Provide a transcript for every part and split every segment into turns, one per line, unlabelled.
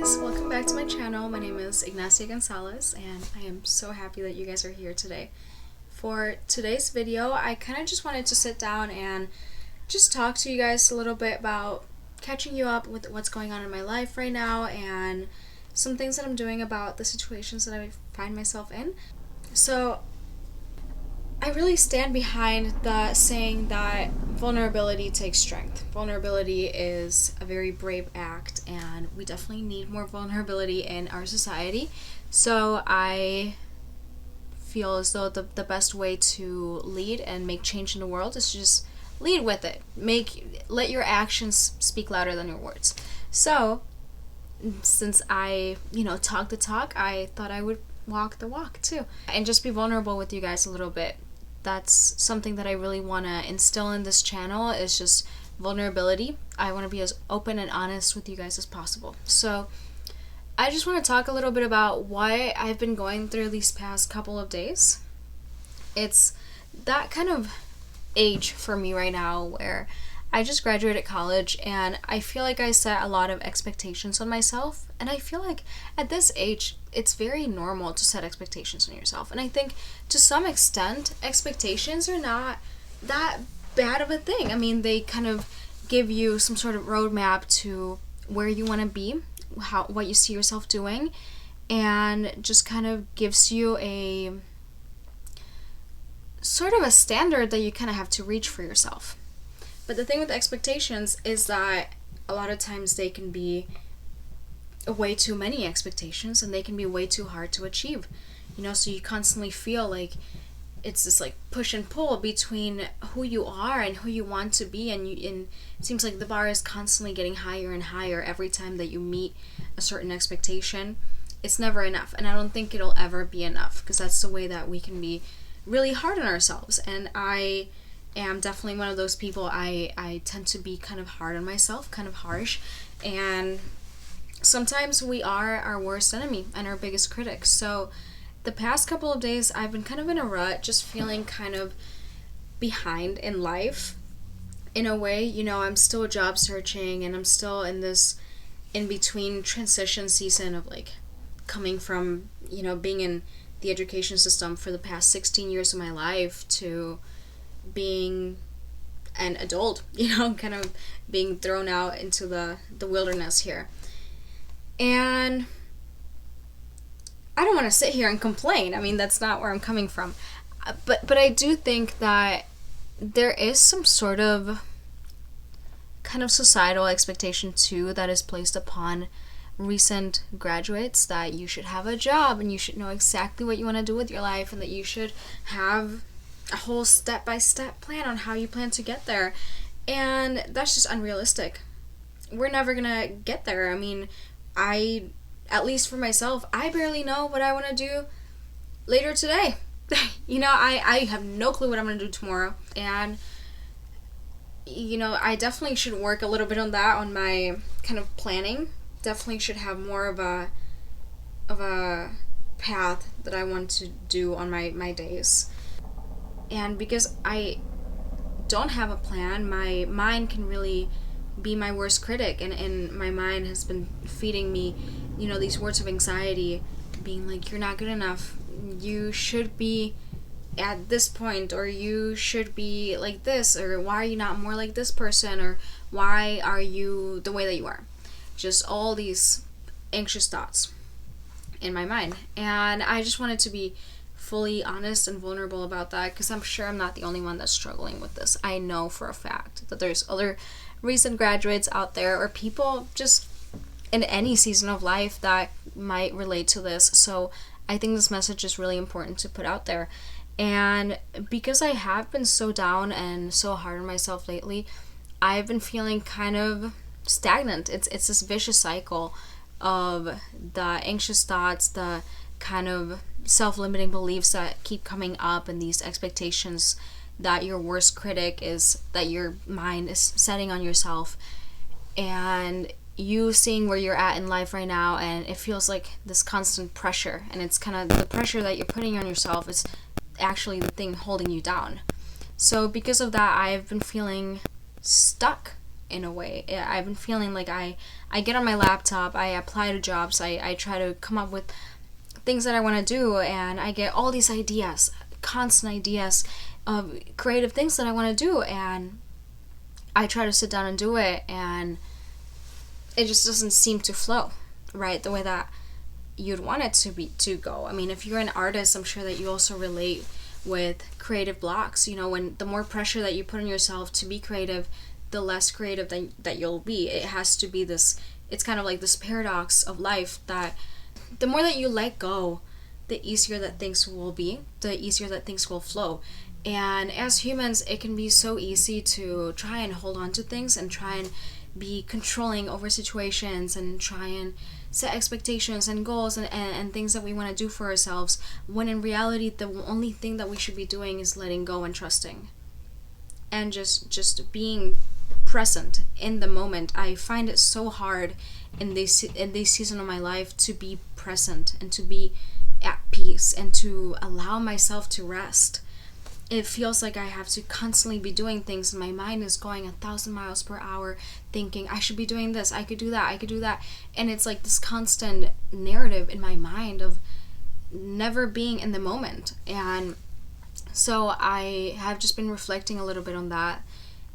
guys, welcome back to my channel. My name is Ignacia Gonzalez and I am so happy that you guys are here today. For today's video, I kind of just wanted to sit down and just talk to you guys a little bit about catching you up with what's going on in my life right now and some things that I'm doing about the situations that I find myself in. So I really stand behind the saying that vulnerability takes strength. Vulnerability is a very brave act, and we definitely need more vulnerability in our society. So I feel as though the best way to lead and make change in the world is to just lead with it. Let your actions speak louder than your words. So since I, talk the talk, I thought I would walk the walk too and just be vulnerable with you guys a little bit. That's something that I really want to instill in this channel, is just vulnerability. I want to be as open and honest with you guys as possible. So I just want to talk a little bit about what I've been going through these past couple of days. It's that kind of age for me right now where I just graduated college and I feel like I set a lot of expectations on myself, and I feel like at this age it's very normal to set expectations on yourself. And I think to some extent expectations are not that bad of a thing. I mean, they kind of give you some sort of roadmap to where you want to be, what you see yourself doing, and just kind of gives you a sort of a standard that you kind of have to reach for yourself. But the thing with expectations is that a lot of times they can be way too many expectations, and they can be way too hard to achieve. So you constantly feel like it's this like push and pull between who you are and who you want to be, and it seems like the bar is constantly getting higher and higher every time that you meet a certain expectation. It's never enough, and I don't think it'll ever be enough, because that's the way that we can be really hard on ourselves. And I am definitely one of those people. I tend to be kind of hard on myself, kind of harsh, and sometimes we are our worst enemy and our biggest critic. So the past couple of days I've been kind of in a rut, just feeling kind of behind in life in a way. I'm still job searching, and I'm still in this in-between transition season of like coming from being in the education system for the past 16 years of my life to being an adult, kind of being thrown out into the wilderness here. And I don't want to sit here and complain. I mean, that's not where I'm coming from. But I do think that there is some sort of kind of societal expectation too that is placed upon recent graduates, that you should have a job and you should know exactly what you want to do with your life, and that you should have a whole step-by-step plan on how you plan to get there. And that's just unrealistic. We're never gonna get there. I mean, at least for myself, I barely know what I want to do later today. I have no clue what I'm gonna do tomorrow, and I definitely should work a little bit on that, on my kind of planning. Definitely should have more of a path that I want to do on my days. And because I don't have a plan, my mind can really be my worst critic, and my mind has been feeding me, these words of anxiety, being like, you're not good enough, you should be at this point, or you should be like this, or why are you not more like this person, or why are you the way that you are? Just all these anxious thoughts in my mind. And I just wanted to be fully honest and vulnerable about that, because I'm sure I'm not the only one that's struggling with this. I know for a fact that there's other recent graduates out there, or people just in any season of life, that might relate to this. So I think this message is really important to put out there. And because I have been so down and so hard on myself lately, I've been feeling kind of stagnant. It's this vicious cycle of the anxious thoughts, the kind of self-limiting beliefs that keep coming up, and these expectations that your worst critic is, that your mind is setting on yourself, and you seeing where you're at in life right now, and it feels like this constant pressure, and it's kind of the pressure that you're putting on yourself is actually the thing holding you down. So because of that, I've been feeling stuck in a way. I've been feeling like I get on my laptop, I apply to jobs, I try to come up with things that I want to do, and I get all these ideas, constant ideas of creative things that I want to do, and I try to sit down and do it, and it just doesn't seem to flow right the way that you'd want it to go. I mean, if you're an artist, I'm sure that you also relate with creative blocks. You know, when the more pressure that you put on yourself to be creative, the less creative that you'll be. It has to be this, it's kind of like this paradox of life, that the more that you let go, the easier that things will be, the easier that things will flow. And as humans, it can be so easy to try and hold on to things and try and be controlling over situations and try and set expectations and goals and things that we want to do for ourselves, when in reality the only thing that we should be doing is letting go and trusting and just being present in the moment. I find it so hard in this season of my life to be present and to be at peace and to allow myself to rest. It feels like I have to constantly be doing things, and my mind is going 1,000 miles per hour thinking I should be doing this, I could do that, and it's like this constant narrative in my mind of never being in the moment. And so I have just been reflecting a little bit on that,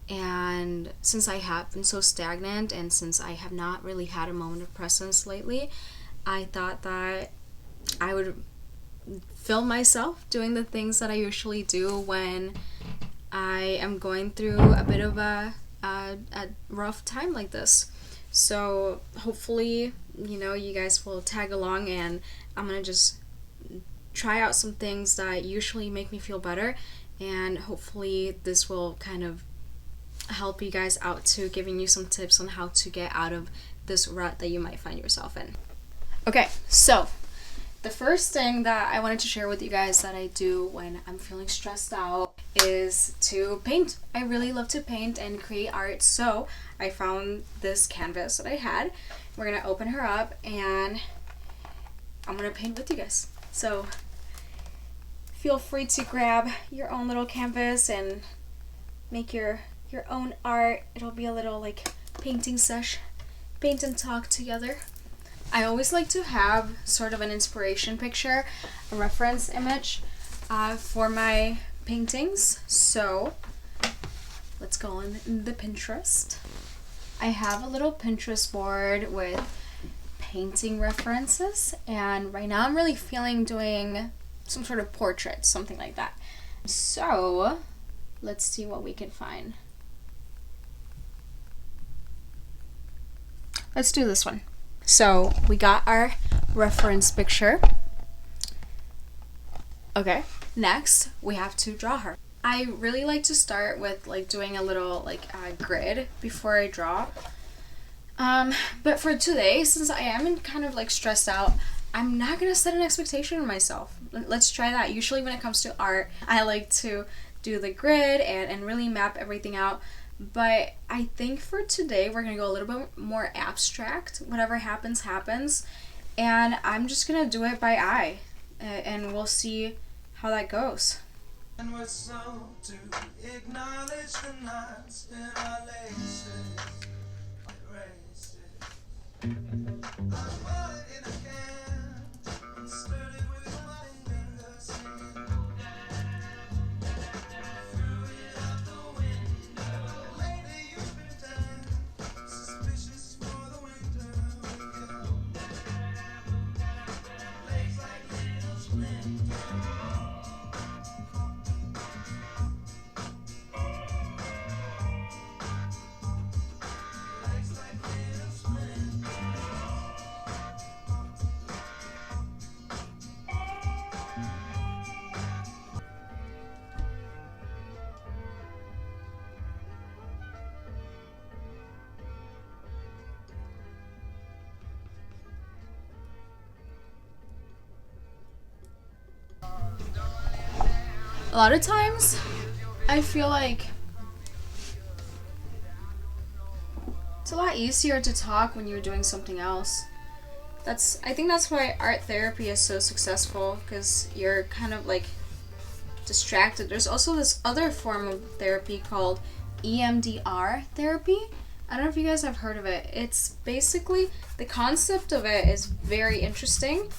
and since I have been so stagnant and since I have not really had a moment of presence lately, I thought that I would film myself doing the things that I usually do when I am going through a bit of a rough time like this. So hopefully, you know, you guys will tag along, and I'm gonna just try out some things that usually make me feel better, and hopefully this will kind of help you guys out to giving you some tips on how to get out of this rut that you might find yourself in. Okay, so the first thing that I wanted to share with you guys that I do when I'm feeling stressed out is to paint. I really love to paint and create art, so I found this canvas that I had. We're gonna open her up and I'm gonna paint with you guys. So feel free to grab your own little canvas and make your own art. It'll be a little like painting sesh, paint and talk together. I always like to have sort of an inspiration picture, a reference image for my paintings. So let's go on the Pinterest. I have a little Pinterest board with painting references, and right now I'm really feeling doing some sort of portrait, something like that. So let's see what we can find. Let's do this one. So we got our reference picture. Okay, next we have to draw her. I really like to start with like doing a little like grid before I draw. But for today, since I am kind of like stressed out, I'm not gonna set an expectation on myself. Let's try that. Usually when it comes to art, I like to do the grid and really map everything out. But I think for today we're gonna go a little bit more abstract. Whatever happens, happens. And I'm just gonna do it by eye. And we'll see how that goes. And we're so to acknowledge the knots in our laces, like races. I bought it in a can, stirred it with my fingers, singing. Threw it out the window. Lately you've been dead, suspicious for the winter. Legs like little splinters. A lot of times, I feel like it's a lot easier to talk when you're doing something else. I think that's why art therapy is so successful, because you're kind of like distracted. There's also this other form of therapy called EMDR therapy, I don't know if you guys have heard of it. It's basically, the concept of it is very interesting,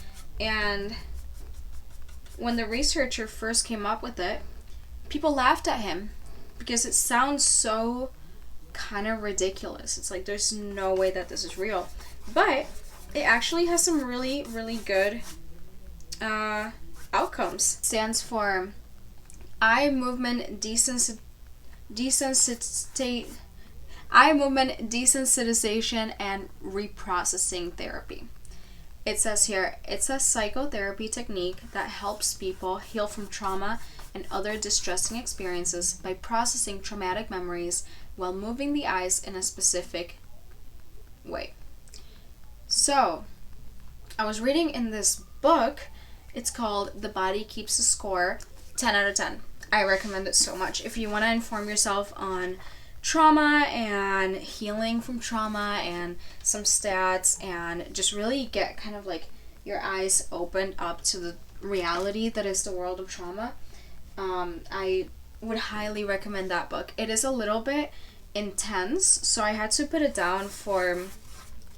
and when the researcher first came up with it, people laughed at him because it sounds so kind of ridiculous. It's like there's no way that this is real. But it actually has some really, really good outcomes. It stands for eye movement desensitization and reprocessing therapy. It says here, it's a psychotherapy technique that helps people heal from trauma and other distressing experiences by processing traumatic memories while moving the eyes in a specific way. So, I was reading in this book, it's called The Body Keeps a Score, 10 out of 10. I recommend it so much. If you want to inform yourself on trauma and healing from trauma and some stats and just really get kind of like your eyes opened up to the reality that is the world of trauma, I would highly recommend that book. It is a little bit intense, so I had to put it down for...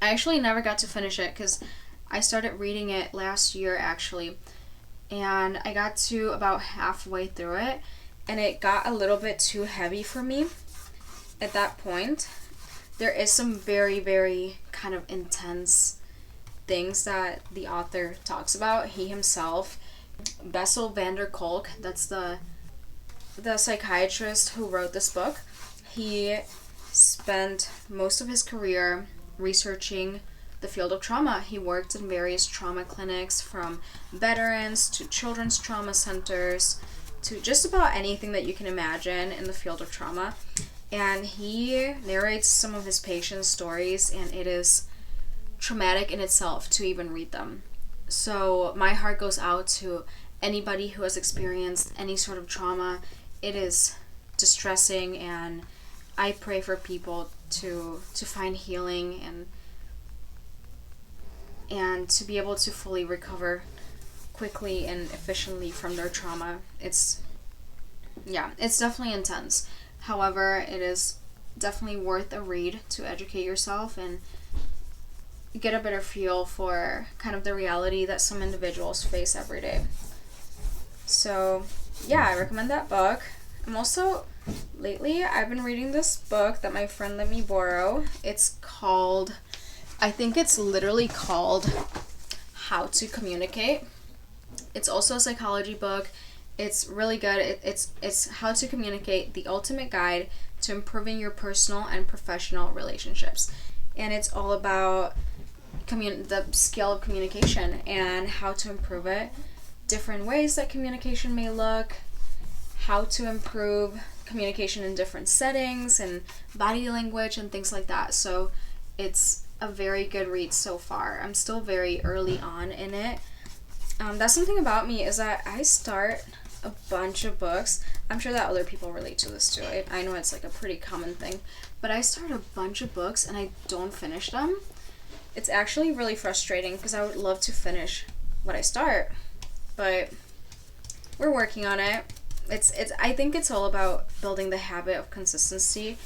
I actually never got to finish it because I started reading it last year actually, and I got to about halfway through it and it got a little bit too heavy for me at that point. There is some very, very kind of intense things that the author talks about. He himself, Bessel van der Kolk, that's the psychiatrist who wrote this book, he spent most of his career researching the field of trauma. He worked in various trauma clinics, from veterans to children's trauma centers to just about anything that you can imagine in the field of trauma. And he narrates some of his patients' stories, and it is traumatic in itself to even read them. So my heart goes out to anybody who has experienced any sort of trauma. It is distressing, and I pray for people to find healing and to be able to fully recover quickly and efficiently from their trauma. It's definitely intense. However, it is definitely worth a read to educate yourself and get a better feel for kind of the reality that some individuals face every day. So, yeah, I recommend that book. I'm also, lately, I've been reading this book that my friend let me borrow. It's called, I think it's literally called How to Communicate. It's also a psychology book. It's really good. It's How to Communicate, the ultimate guide to improving your personal and professional relationships. And it's all about the skill of communication and how to improve it, different ways that communication may look, how to improve communication in different settings and body language and things like that. So it's a very good read so far. I'm still very early on in it. That's something about me, is that I start a bunch of books. I'm sure that other people relate to this too. I know it's like a pretty common thing, but I start a bunch of books and I don't finish them. It's actually really frustrating because I would love to finish what I start, but we're working on it. I think it's all about building the habit of consistency.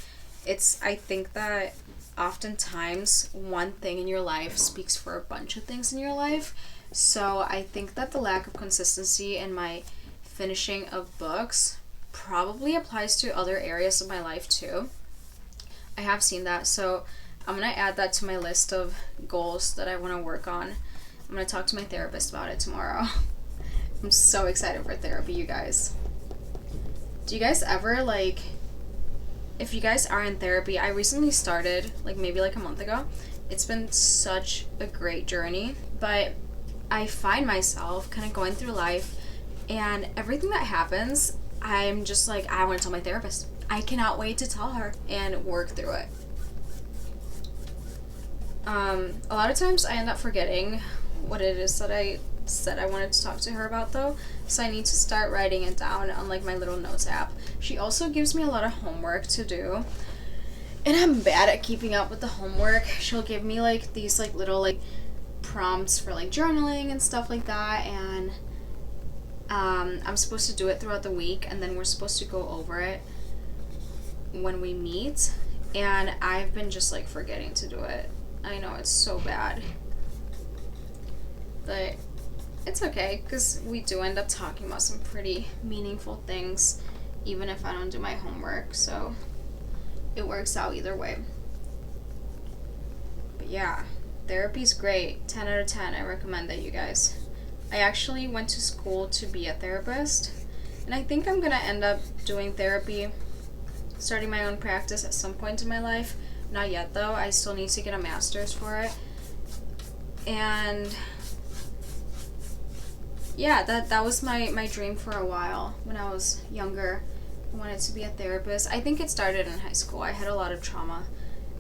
I think that oftentimes one thing in your life speaks for a bunch of things in your life. So I think that the lack of consistency in my finishing of books probably applies to other areas of my life too. I have seen that, so I'm going to add that to my list of goals that I want to work on. I'm going to talk to my therapist about it tomorrow. I'm so excited for therapy, you guys. Do you guys ever, if you guys are in therapy, I recently started, maybe a month ago. It's been such a great journey, but I find myself kind of going through life, and everything that happens, I'm just I want to tell my therapist. I cannot wait to tell her and work through it. A lot of times I end up forgetting what it is that I said I wanted to talk to her about, though, so I need to start writing it down on my little notes app. She also gives me a lot of homework to do, and I'm bad at keeping up with the homework. She'll give me these little prompts for journaling and stuff like that, and I'm supposed to do it throughout the week, and then we're supposed to go over it when we meet and I've been just like forgetting to do it. I know it's so bad, but it's okay because we do end up talking about some pretty meaningful things even if I don't do my homework, so it works out either way. But yeah, therapy's great. 10 out of 10. I recommend that, you guys. I actually went to school to be a therapist, and I think I'm gonna end up doing therapy, starting my own practice at some point in my life. Not yet though. I still need to get a master's for it. And yeah, that was my dream for a while when I was younger. I wanted to be a therapist. I think it started in high school. I had a lot of trauma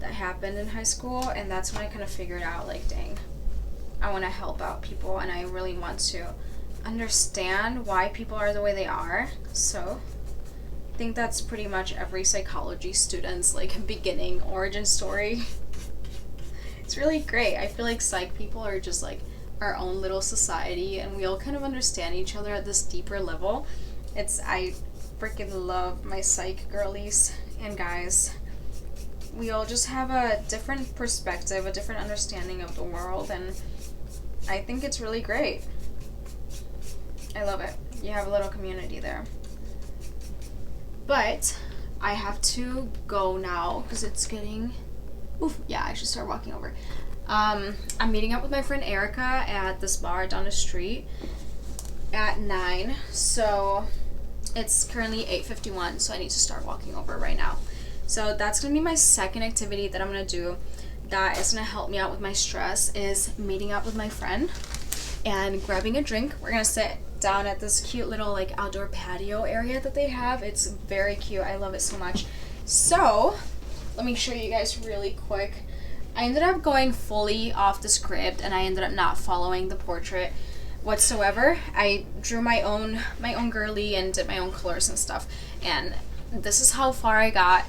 that happened in high school, and that's when I kind of figured out, like, dang, I want to help out people, and I really want to understand why people are the way they are. So I think that's pretty much every psychology student's like beginning origin story. It's really great. I feel like psych people are just like our own little society, and we all kind of understand each other at this deeper level. I freaking love my psych girlies and guys. We all just have a different perspective, a different understanding of the world, and I think it's really great. I love it. You have a little community there. But I have to go now because it's getting... Oof, yeah, I should start walking over. I'm meeting up with my friend Erica at this bar down the street at 9. So it's currently 8:51, so I need to start walking over right now. So that's going to be my second activity that I'm going to do that is going to help me out with my stress, is meeting up with my friend and grabbing a drink. We're going to sit down at this cute little like outdoor patio area that they have. It's very cute. I love it so much. So let me show you guys really quick. I ended up going fully off the script, and I ended up not following the portrait whatsoever. I drew my own girly and did my own colors and stuff, and this is how far I got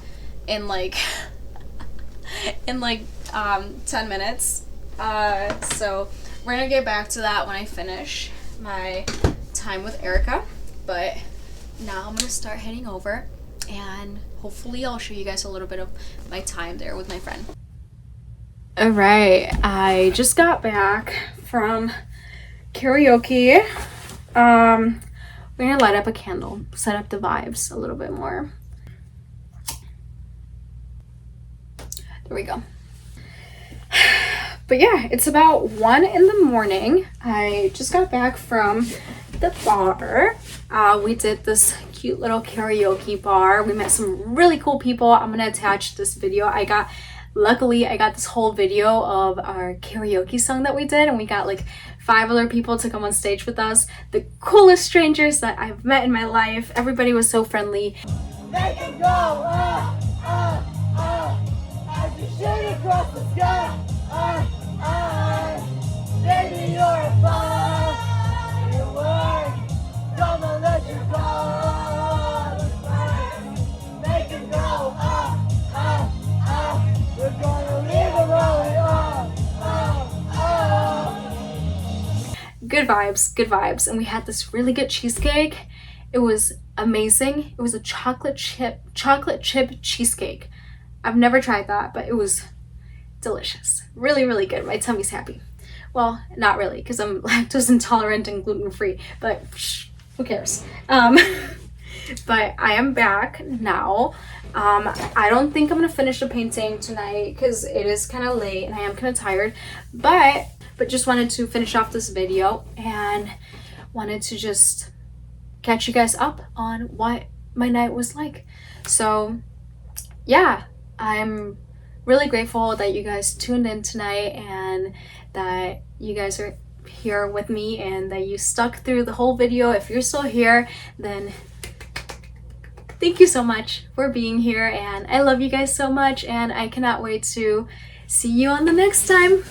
in like 10 minutes. So we're gonna get back to that when I finish my time with Erica, but now I'm gonna start heading over, and hopefully I'll show you guys a little bit of my time there with my friend. All right, I just got back from karaoke. We're gonna light up a candle, set up the vibes a little bit more. There we go. But yeah, it's about 1 in the morning. I just got back from the bar. We did this cute little karaoke bar. We met some really cool people. I'm gonna attach this video. Luckily, I got this whole video of our karaoke song that we did, and we got like 5 other people to come on stage with us. The coolest strangers that I've met in my life. Everybody was so friendly. Make it go, as you shoot across the sky, baby, you're a fire, your word, don't let you go, make it go, we're gonna leave a rolling, Good vibes, and we had this really good cheesecake. It was amazing. It was a chocolate chip cheesecake. I've never tried that, but it was delicious. Really, really good. My tummy's happy. Well, not really, because I'm lactose intolerant and gluten-free, but who cares? But I am back now. I don't think I'm gonna finish the painting tonight because it is kind of late and I am kind of tired, but just wanted to finish off this video and wanted to just catch you guys up on what my night was like. So yeah, I'm really grateful that you guys tuned in tonight and that you guys are here with me and that you stuck through the whole video. If you're still here, then thank you so much for being here, and I love you guys so much, and I cannot wait to see you on the next time.